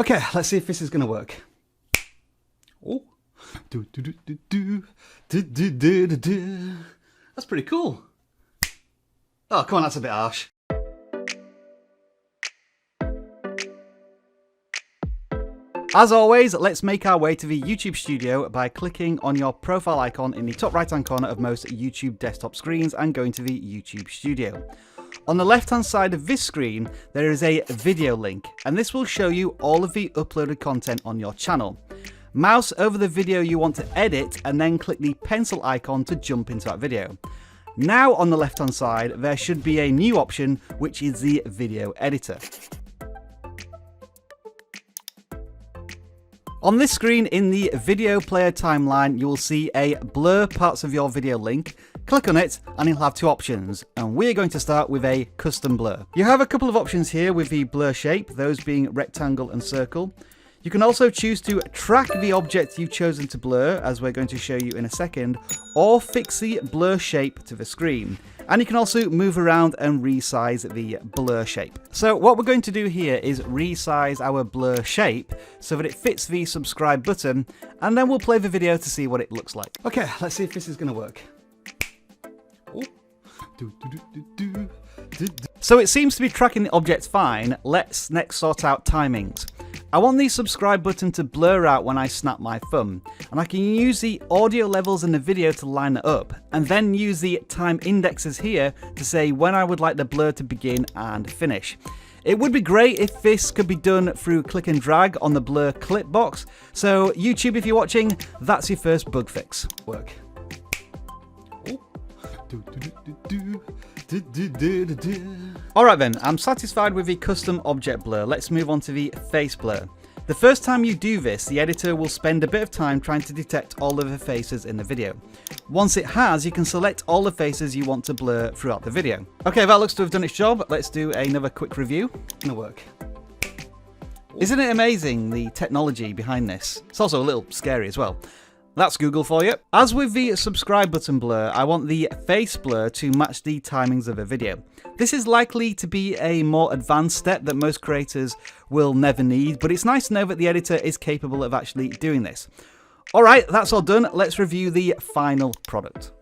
Okay, let's see if this is going to work. Oh, that's pretty cool. Oh, come on, that's a bit harsh. As always, let's make our way to the YouTube Studio by clicking on your profile icon in the top right hand corner of most YouTube desktop screens and going to the YouTube Studio. On the left hand side of this screen, there is a video link, and this will show you all of the uploaded content on your channel. Mouse over the video you want to edit and then click the pencil icon to jump into that video. Now on the left hand side, there should be a new option, which is the video editor. On this screen in the video player timeline, you will see a blur parts of your video link. Click on it and you'll have two options, and we're going to start with a custom blur. You have a couple of options here with the blur shape, those being rectangle and circle. You can also choose to track the object you've chosen to blur, as we're going to show you in a second, or fix the blur shape to the screen. And you can also move around and resize the blur shape. So what we're going to do here is resize our blur shape so that it fits the subscribe button, and then we'll play the video to see what it looks like. Okay, let's see if this is going to work. So it seems to be tracking the object fine. Let's next sort out timings. I want the subscribe button to blur out when I snap my thumb, and I can use the audio levels in the video to line it up, and then use the time indexes here to say when I would like the blur to begin and finish. It would be great if this could be done through click and drag on the blur clip box, so YouTube, if you're watching, that's your first bug fix. Work. Alright then, I'm satisfied with the custom object blur. Let's move on to the face blur. The first time you do this, the editor will spend a bit of time trying to detect all of the faces in the video. Once it has, you can select all the faces you want to blur throughout the video. Okay, that looks to have done its job. Let's do another quick review. Gonna work. Isn't it amazing, the technology behind this? It's also a little scary as well. That's Google for you. As with the subscribe button blur, I want the face blur to match the timings of a video. This is likely to be a more advanced step that most creators will never need, but it's nice to know that the editor is capable of actually doing this. Alright, that's all done. Let's review the final product.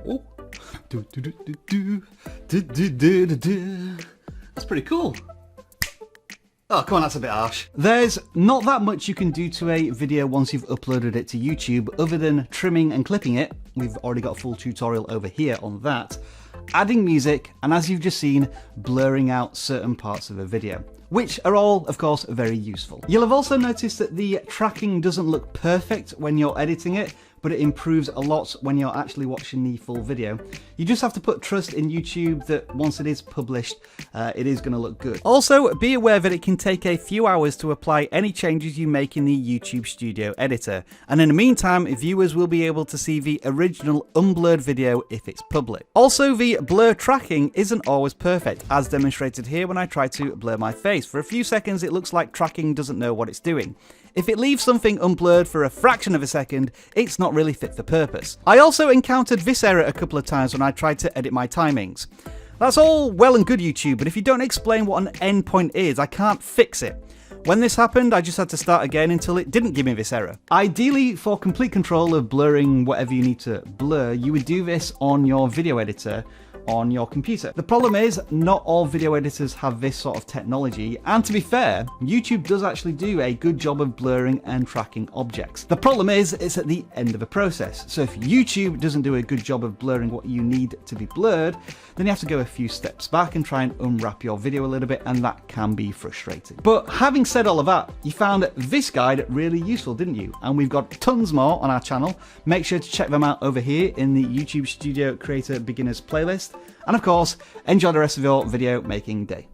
Oh. That's pretty cool. Oh, come on, that's a bit harsh. There's not that much you can do to a video once you've uploaded it to YouTube, other than trimming and clipping it. We've already got a full tutorial over here on that. Adding music, and as you've just seen, blurring out certain parts of a video, which are all, of course, very useful. You'll have also noticed that the tracking doesn't look perfect when you're editing it, but it improves a lot when you're actually watching the full video. You just have to put trust in YouTube that once it is published, it is going to look good. Also, be aware that it can take a few hours to apply any changes you make in the YouTube Studio editor, and in the meantime, viewers will be able to see the original unblurred video if it's public. Also, the blur tracking isn't always perfect, as demonstrated here when I try to blur my face. For a few seconds, it looks like tracking doesn't know what it's doing. If it leaves something unblurred for a fraction of a second, it's not really fit for purpose. I also encountered this error a couple of times when I tried to edit my timings. That's all well and good, YouTube, but if you don't explain what an endpoint is, I can't fix it. When this happened, I just had to start again until it didn't give me this error. Ideally, for complete control of blurring whatever you need to blur, you would do this on your video editor on your computer. The problem is, not all video editors have this sort of technology, and to be fair, YouTube does actually do a good job of blurring and tracking objects. The problem is, it's at the end of a process, so if YouTube doesn't do a good job of blurring what you need to be blurred, then you have to go a few steps back and try and unwrap your video a little bit, and that can be frustrating. But having said all of that, you found this guide really useful, didn't you? And we've got tons more on our channel. Make sure to check them out over here in the YouTube Studio Creator Beginners playlist. And of course, enjoy the rest of your video making day.